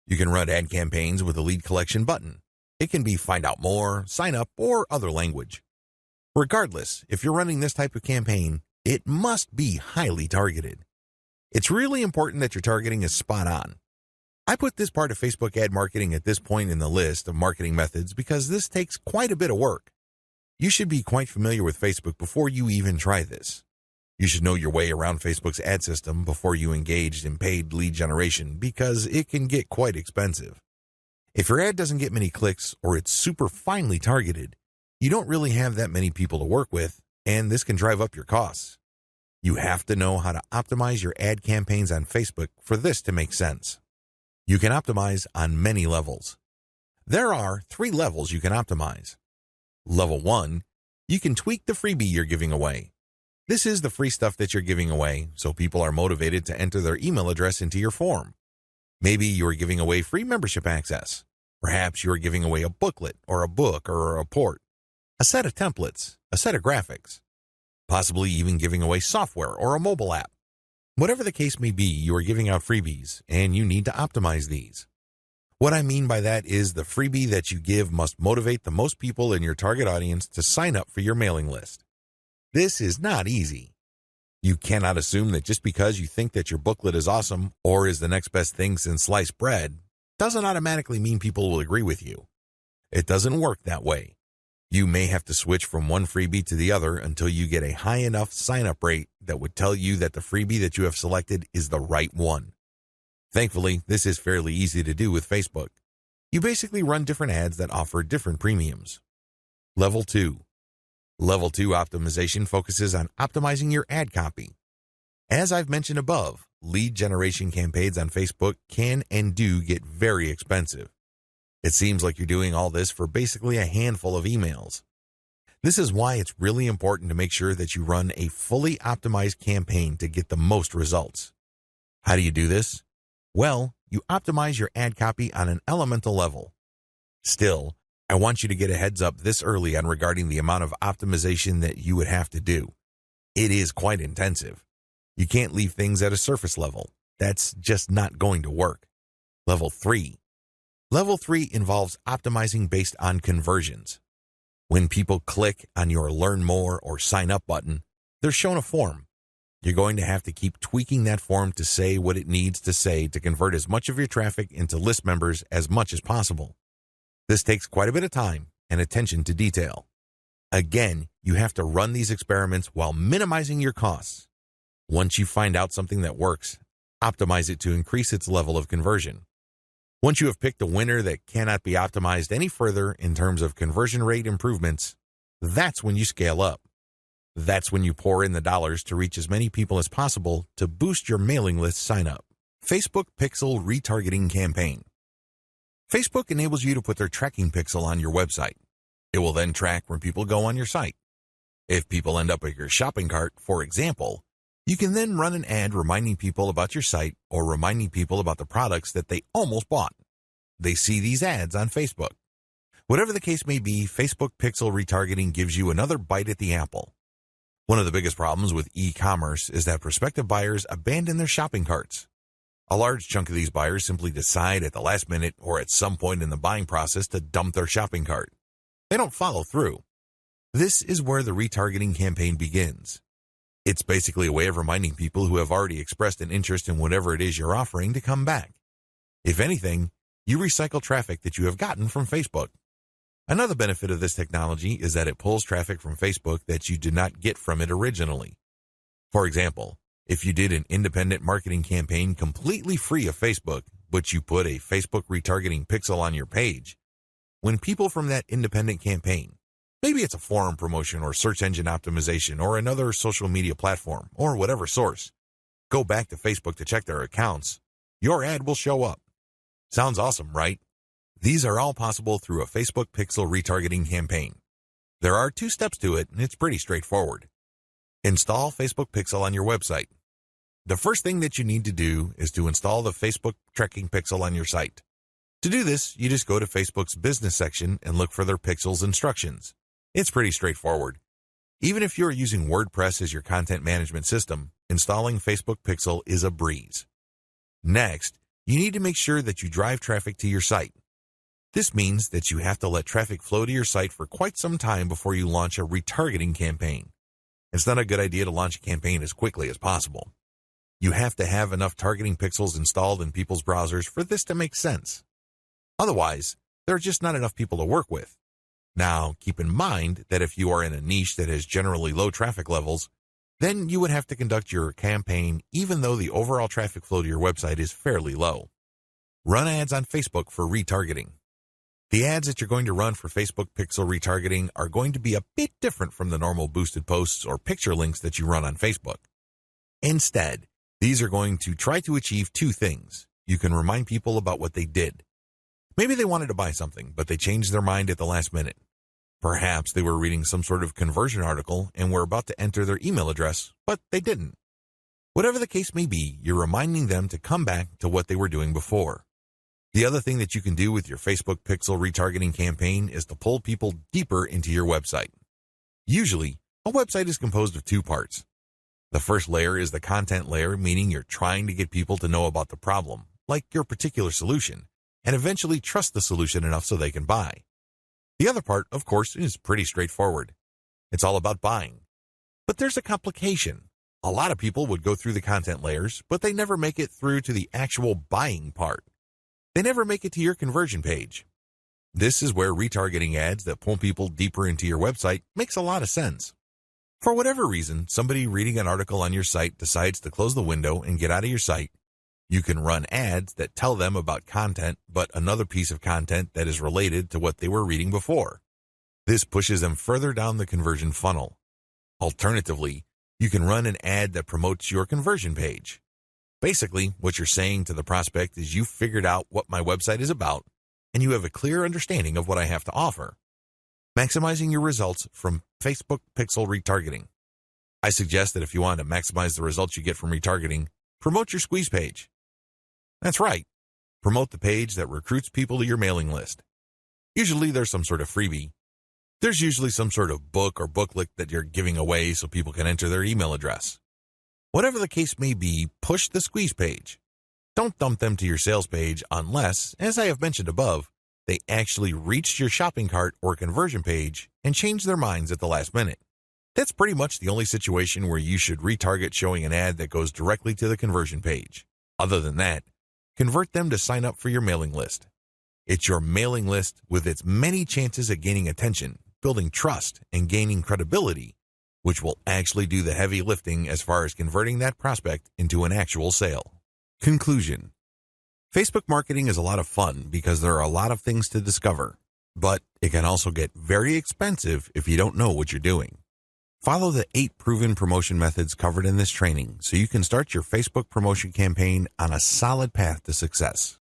You can run ad campaigns with a lead collection button. It can be find out more, sign up, or other language. Regardless, if you're running this type of campaign, it must be highly targeted. It's really important that your targeting is spot on. I put this part of Facebook ad marketing at this point in the list of marketing methods because this takes quite a bit of work. You should be quite familiar with Facebook before you even try this. You should know your way around Facebook's ad system before you engage in paid lead generation because it can get quite expensive. If your ad doesn't get many clicks or it's super finely targeted, you don't really have that many people to work with, and this can drive up your costs. You have to know how to optimize your ad campaigns on Facebook for this to make sense. You can optimize on many levels. There are 3 levels you can optimize. Level 1, you can tweak the freebie you're giving away. This is the free stuff that you're giving away, so people are motivated to enter their email address into your form. Maybe you're giving away free membership access. Perhaps you're giving away a booklet or a book or a report, a set of templates, a set of graphics, possibly even giving away software or a mobile app. Whatever the case may be, you are giving out freebies, and you need to optimize these. What I mean by that is the freebie that you give must motivate the most people in your target audience to sign up for your mailing list. This is not easy. You cannot assume that just because you think that your booklet is awesome or is the next best thing since sliced bread, doesn't automatically mean people will agree with you. It doesn't work that way. You may have to switch from one freebie to the other until you get a high enough sign-up rate that would tell you that the freebie that you have selected is the right one. Thankfully, this is fairly easy to do with Facebook. You basically run different ads that offer different premiums. Level 2. Level 2 optimization focuses on optimizing your ad copy. As I've mentioned above, lead generation campaigns on Facebook can and do get very expensive. It seems like you're doing all this for basically a handful of emails. This is why it's really important to make sure that you run a fully optimized campaign to get the most results. How do you do this? Well, you optimize your ad copy on an elemental level. Still, I want you to get a heads up this early on regarding the amount of optimization that you would have to do. It is quite intensive. You can't leave things at a surface level. That's just not going to work. Level 3. Level 3 involves optimizing based on conversions. When people click on your Learn More or Sign Up button, they're shown a form. You're going to have to keep tweaking that form to say what it needs to say to convert as much of your traffic into list members as much as possible. This takes quite a bit of time and attention to detail. Again, you have to run these experiments while minimizing your costs. Once you find out something that works, optimize it to increase its level of conversion. Once you have picked a winner that cannot be optimized any further in terms of conversion rate improvements, that's when you scale up. That's when you pour in the dollars to reach as many people as possible to boost your mailing list sign up. Facebook Pixel Retargeting Campaign. Facebook enables you to put their tracking pixel on your website. It will then track when people go on your site. If people end up at your shopping cart, for example, you can then run an ad reminding people about your site or reminding people about the products that they almost bought. They see these ads on Facebook. Whatever the case may be, Facebook Pixel Retargeting gives you another bite at the apple. One of the biggest problems with e-commerce is that prospective buyers abandon their shopping carts. A large chunk of these buyers simply decide at the last minute or at some point in the buying process to dump their shopping cart. They don't follow through. This is where the retargeting campaign begins. It's basically a way of reminding people who have already expressed an interest in whatever it is you're offering to come back. If anything, you recycle traffic that you have gotten from Facebook. Another benefit of this technology is that it pulls traffic from Facebook that you did not get from it originally. For example, if you did an independent marketing campaign completely free of Facebook, but you put a Facebook retargeting pixel on your page, when people from that independent campaign, maybe it's a forum promotion or search engine optimization or another social media platform or whatever source, go back to Facebook to check their accounts, your ad will show up. Sounds awesome, right? These are all possible through a Facebook Pixel retargeting campaign. There are 2 steps to it, and it's pretty straightforward. Install Facebook Pixel on your website. The first thing that you need to do is to install the Facebook tracking pixel on your site. To do this, you just go to Facebook's business section and look for their pixels instructions. It's pretty straightforward. Even if you're using WordPress as your content management system, installing Facebook Pixel is a breeze. Next, you need to make sure that you drive traffic to your site. This means that you have to let traffic flow to your site for quite some time before you launch a retargeting campaign. It's not a good idea to launch a campaign as quickly as possible. You have to have enough targeting pixels installed in people's browsers for this to make sense. Otherwise, there are just not enough people to work with. Now, keep in mind that if you are in a niche that has generally low traffic levels, then you would have to conduct your campaign even though the overall traffic flow to your website is fairly low. Run ads on Facebook for retargeting. The ads that you're going to run for Facebook Pixel retargeting are going to be a bit different from the normal boosted posts or picture links that you run on Facebook. Instead, these are going to try to achieve 2 things. You can remind people about what they did. Maybe they wanted to buy something, but they changed their mind at the last minute. Perhaps they were reading some sort of conversion article and were about to enter their email address, but they didn't. Whatever the case may be, you're reminding them to come back to what they were doing before. The other thing that you can do with your Facebook Pixel retargeting campaign is to pull people deeper into your website. Usually, a website is composed of 2 parts. The first layer is the content layer, meaning you're trying to get people to know about the problem, like your particular solution, and eventually trust the solution enough so they can buy. The other part, of course, is pretty straightforward. It's all about buying. But there's a complication. A lot of people would go through the content layers, but they never make it through to the actual buying part. They never make it to your conversion page. This is where retargeting ads that pull people deeper into your website makes a lot of sense. For whatever reason, somebody reading an article on your site decides to close the window and get out of your site. You can run ads that tell them about content, but another piece of content that is related to what they were reading before. This pushes them further down the conversion funnel. Alternatively, you can run an ad that promotes your conversion page. Basically, what you're saying to the prospect is you've figured out what my website is about, and you have a clear understanding of what I have to offer. Maximizing your results from Facebook Pixel retargeting. I suggest that if you want to maximize the results you get from retargeting, promote your squeeze page. That's right. Promote the page that recruits people to your mailing list. Usually there's some sort of freebie. There's usually some sort of book or booklet that you're giving away so people can enter their email address. Whatever the case may be, push the squeeze page. Don't dump them to your sales page unless, as I have mentioned above, they actually reached your shopping cart or conversion page and changed their minds at the last minute. That's pretty much the only situation where you should retarget showing an ad that goes directly to the conversion page. Other than that, convert them to sign up for your mailing list. It's your mailing list with its many chances at gaining attention, building trust, and gaining credibility, which will actually do the heavy lifting as far as converting that prospect into an actual sale. Conclusion. Facebook marketing is a lot of fun because there are a lot of things to discover, but it can also get very expensive if you don't know what you're doing. Follow the 8 proven promotion methods covered in this training so you can start your Facebook promotion campaign on a solid path to success.